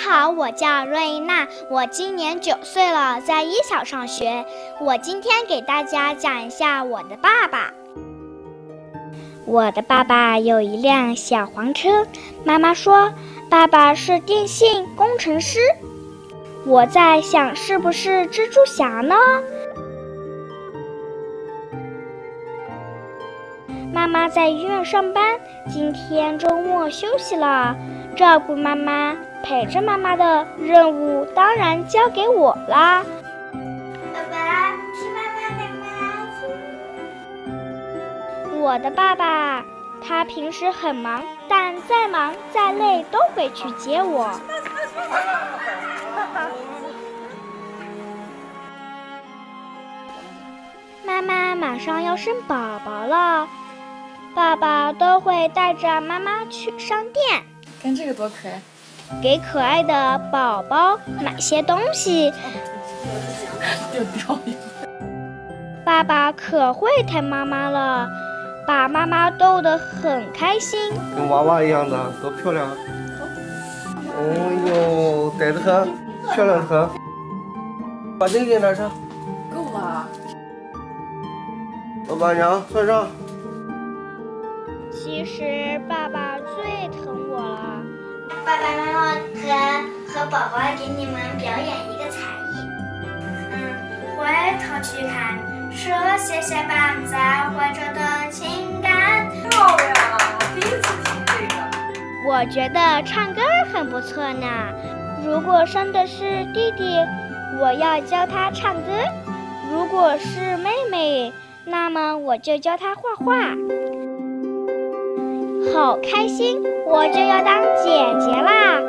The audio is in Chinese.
好，我叫瑞娜，我今年9岁了，在一小上学。我今天给大家讲一下我的爸爸。我的爸爸有一辆小黄车，妈妈说爸爸是电信工程师。我在想，是不是蜘蛛侠呢？妈妈在医院上班，今天周末休息了，照顾妈妈、陪着妈妈的任务当然交给我啦。爸爸，吃妈妈的吗？我的爸爸，他平时很忙，但再忙再累都会去接我。妈妈马上要生宝宝了，爸爸都会带着妈妈去商店。看这个多可爱，给可爱的宝宝买些东西。又掉一个。爸爸可会疼妈妈了，把妈妈逗得很开心。跟娃娃一样的，多漂亮！哦哟，呆得很，漂亮得很。把这个给拿上。够了。老板娘，算上。其实爸爸最疼我了。爸爸妈妈和宝宝给你们表演一个才艺。回头去看，说谢谢伴在活着的情感。漂亮，第一次听这个。我觉得唱歌很不错呢。如果生的是弟弟，我要教他唱歌；如果是妹妹，那么我就教他画画。好开心，我就要当姐姐啦！